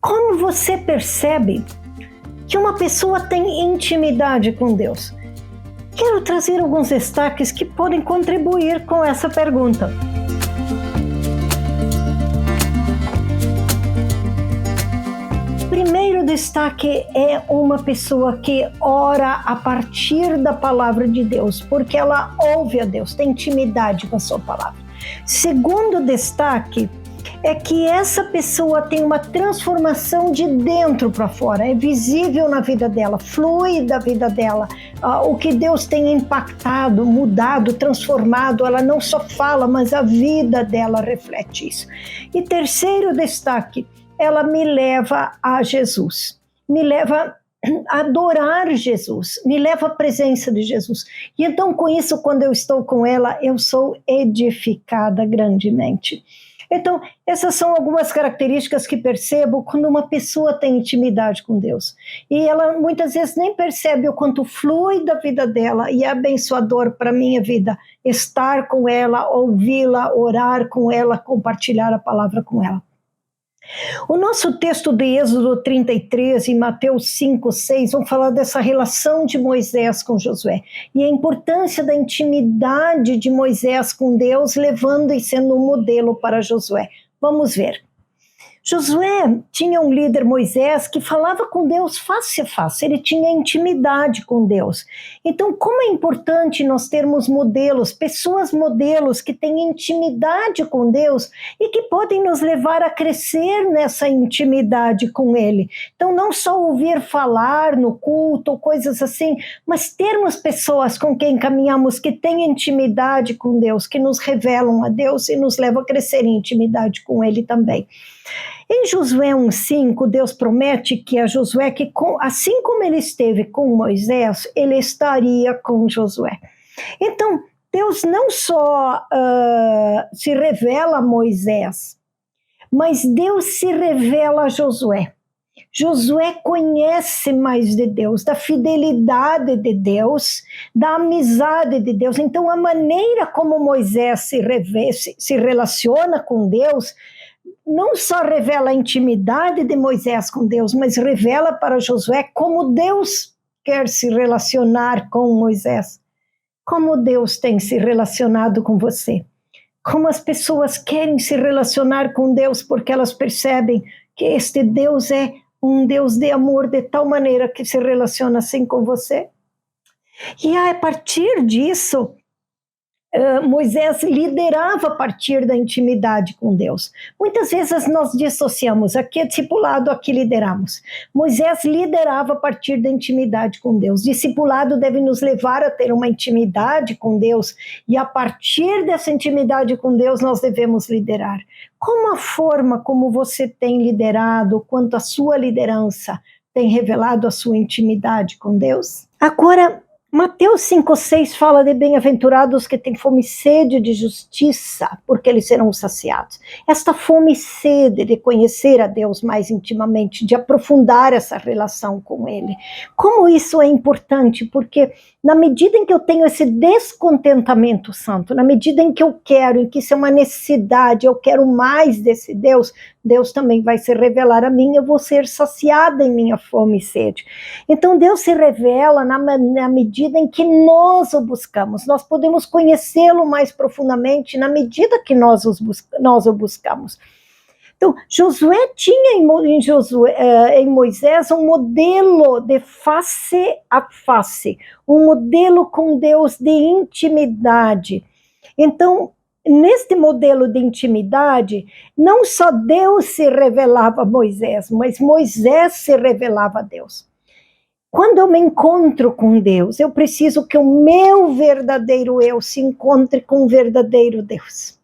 Como você percebe que uma pessoa tem intimidade com Deus? Quero trazer alguns destaques que podem contribuir com essa pergunta. Primeiro destaque é uma pessoa que ora a partir da palavra de Deus, porque ela ouve a Deus, tem intimidade com a sua palavra. Segundo destaque é que essa pessoa tem uma transformação de dentro para fora, é visível na vida dela, flui da vida dela, o que Deus tem impactado, mudado, transformado, ela não só fala, mas a vida dela reflete isso. E terceiro destaque, ela me leva a Jesus, me leva a adorar Jesus, me leva à presença de Jesus. E então com isso, quando eu estou com ela, eu sou edificada grandemente. Então, essas são algumas características que percebo quando uma pessoa tem intimidade com Deus. E ela muitas vezes nem percebe o quanto flui da vida dela e é abençoador para a minha vida estar com ela, ouvi-la, orar com ela, compartilhar a palavra com ela. O nosso texto de Êxodo 33 e Mateus 5, 6 vão falar dessa relação de Moisés com Josué e a importância da intimidade de Moisés com Deus, levando e sendo um modelo para Josué. Vamos ver. Josué tinha um líder, Moisés, que falava com Deus face a face, ele tinha intimidade com Deus. Então, como é importante nós termos modelos, pessoas modelos que têm intimidade com Deus e que podem nos levar a crescer nessa intimidade com Ele. Então, não só ouvir falar no culto ou coisas assim, mas termos pessoas com quem caminhamos que têm intimidade com Deus, que nos revelam a Deus e nos levam a crescer em intimidade com Ele também. Em Josué 1,5, Deus promete que a Josué, que assim como ele esteve com Moisés, ele estaria com Josué. Então, Deus não só se revela a Moisés, mas Deus se revela a Josué. Josué conhece mais de Deus, da fidelidade de Deus, da amizade de Deus. Então, a maneira como Moisés se relaciona com Deus não só revela a intimidade de Moisés com Deus, mas revela para Josué como Deus quer se relacionar com Moisés. Como Deus tem se relacionado com você. Como as pessoas querem se relacionar com Deus porque elas percebem que este Deus é um Deus de amor de tal maneira que se relaciona assim com você. E a partir disso, Moisés liderava a partir da intimidade com Deus. Muitas vezes nós dissociamos, aqui é discipulado, aqui lideramos. Moisés liderava a partir da intimidade com Deus. Discipulado deve nos levar a ter uma intimidade com Deus e a partir dessa intimidade com Deus nós devemos liderar. Como a forma como você tem liderado, quanto a sua liderança tem revelado a sua intimidade com Deus? Agora, Mateus 5,6 fala de bem-aventurados que têm fome e sede de justiça, porque eles serão saciados. Esta fome e sede de conhecer a Deus mais intimamente, de aprofundar essa relação com Ele. Como isso é importante? Porque na medida em que eu tenho esse descontentamento santo, na medida em que eu quero, em que isso é uma necessidade, eu quero mais desse Deus, Deus também vai se revelar a mim, eu vou ser saciada em minha fome e sede. Então Deus se revela na medida em que nós o buscamos. Nós podemos conhecê-lo mais profundamente na medida que nós o buscamos. Então, Josué tinha em Moisés um modelo de face a face, um modelo com Deus de intimidade. Então, neste modelo de intimidade, não só Deus se revelava a Moisés, mas Moisés se revelava a Deus. Quando eu me encontro com Deus, eu preciso que o meu verdadeiro eu se encontre com o verdadeiro Deus.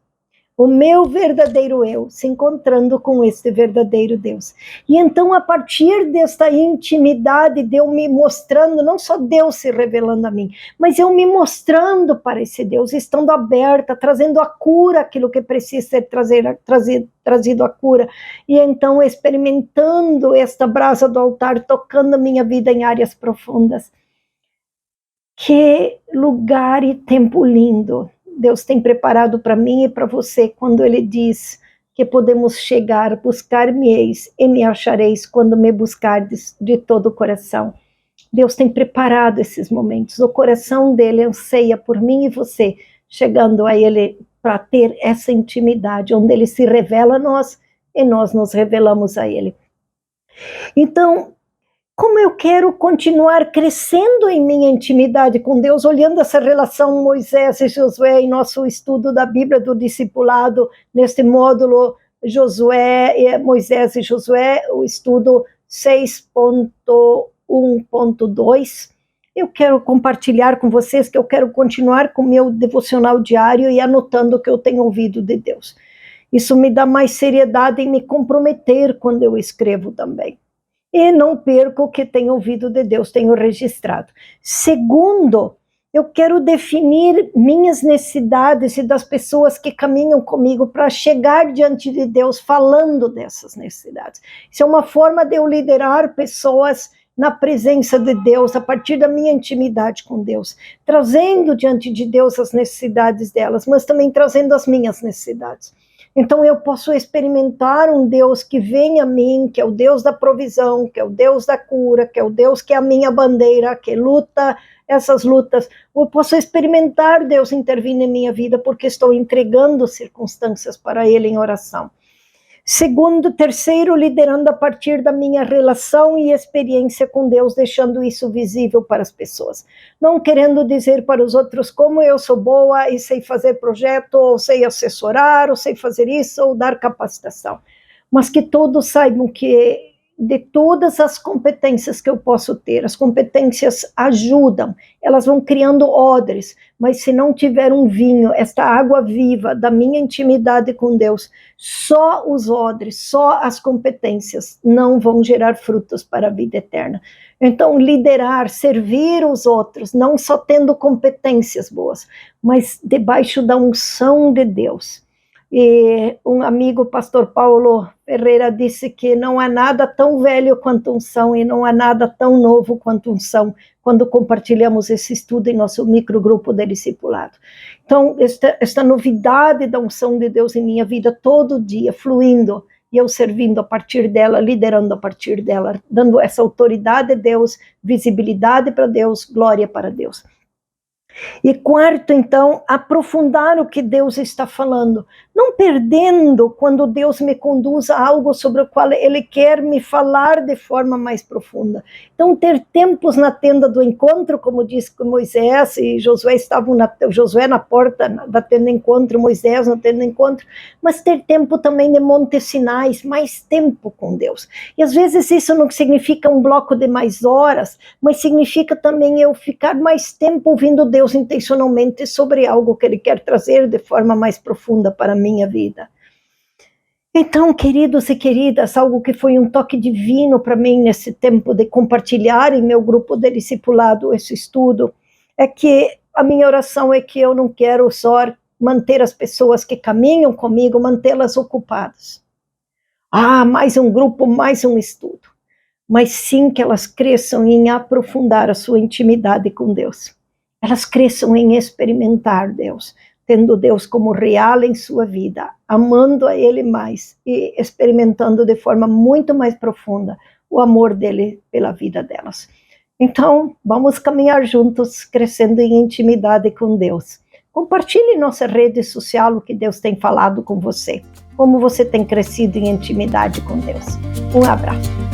O meu verdadeiro eu se encontrando com este verdadeiro Deus. E então, a partir desta intimidade, de eu me mostrando, não só Deus se revelando a mim, mas eu me mostrando para esse Deus, estando aberta, trazendo a cura, aquilo que precisa ser trazido a cura. E então, experimentando esta brasa do altar, tocando a minha vida em áreas profundas. Que lugar e tempo lindo Deus tem preparado para mim e para você quando Ele diz: que podemos chegar, buscar-me-eis e me achareis quando me buscardes de todo o coração. Deus tem preparado esses momentos, o coração dele anseia por mim e você, chegando a ele para ter essa intimidade, onde ele se revela a nós e nós nos revelamos a ele. Então, como eu quero continuar crescendo em minha intimidade com Deus, olhando essa relação Moisés e Josué em nosso estudo da Bíblia do discipulado, neste módulo Moisés e Josué, o estudo 6.1.2, eu quero compartilhar com vocês que eu quero continuar com o meu devocional diário e anotando o que eu tenho ouvido de Deus. Isso me dá mais seriedade em me comprometer quando eu escrevo também. E não perco o que tenho ouvido de Deus, tenho registrado. Segundo, eu quero definir minhas necessidades e das pessoas que caminham comigo para chegar diante de Deus falando dessas necessidades. Isso é uma forma de eu liderar pessoas na presença de Deus, a partir da minha intimidade com Deus, trazendo diante de Deus as necessidades delas, mas também trazendo as minhas necessidades. Então eu posso experimentar um Deus que vem a mim, que é o Deus da provisão, que é o Deus da cura, que é o Deus que é a minha bandeira, que luta essas lutas. Eu posso experimentar Deus intervindo em minha vida porque estou entregando circunstâncias para Ele em oração. Segundo, terceiro, liderando a partir da minha relação e experiência com Deus, deixando isso visível para as pessoas. Não querendo dizer para os outros como eu sou boa e sei fazer projeto, ou sei assessorar, ou sei fazer isso, ou dar capacitação. Mas que todos saibam que de todas as competências que eu posso ter, as competências ajudam, elas vão criando odres, mas se não tiver um vinho, esta água viva da minha intimidade com Deus, só os odres, só as competências não vão gerar frutos para a vida eterna. Então, liderar, servir os outros, não só tendo competências boas, mas debaixo da unção de Deus. E um amigo, pastor Paulo Ferreira, disse que não há nada tão velho quanto unção e não há nada tão novo quanto unção, quando compartilhamos esse estudo em nosso microgrupo de discipulado. Então, esta novidade da unção de Deus em minha vida, todo dia, fluindo, e eu servindo a partir dela, liderando a partir dela, dando essa autoridade a Deus, visibilidade para Deus, glória para Deus. E quarto, então, aprofundar o que Deus está falando, não perdendo quando Deus me conduz a algo sobre o qual Ele quer me falar de forma mais profunda. Então, ter tempos na tenda do encontro, como disse Moisés e Josué estavam Josué na porta da tenda do encontro, Moisés na tenda do encontro, mas ter tempo também de Montes Sinais, mais tempo com Deus. E às vezes isso não significa um bloco de mais horas, mas significa também eu ficar mais tempo ouvindo Deus intencionalmente sobre algo que Ele quer trazer de forma mais profunda para a minha vida. Então, queridos e queridas, algo que foi um toque divino para mim nesse tempo de compartilhar em meu grupo de discipulado esse estudo, é que a minha oração é que eu não quero só manter as pessoas que caminham comigo, mantê-las ocupadas. Mais um grupo, mais um estudo. Mas sim que elas cresçam em aprofundar a sua intimidade com Deus. Elas cresçam em experimentar Deus, tendo Deus como real em sua vida, amando a Ele mais e experimentando de forma muito mais profunda o amor dele pela vida delas. Então, vamos caminhar juntos, crescendo em intimidade com Deus. Compartilhe em nossa rede social o que Deus tem falado com você, como você tem crescido em intimidade com Deus. Um abraço.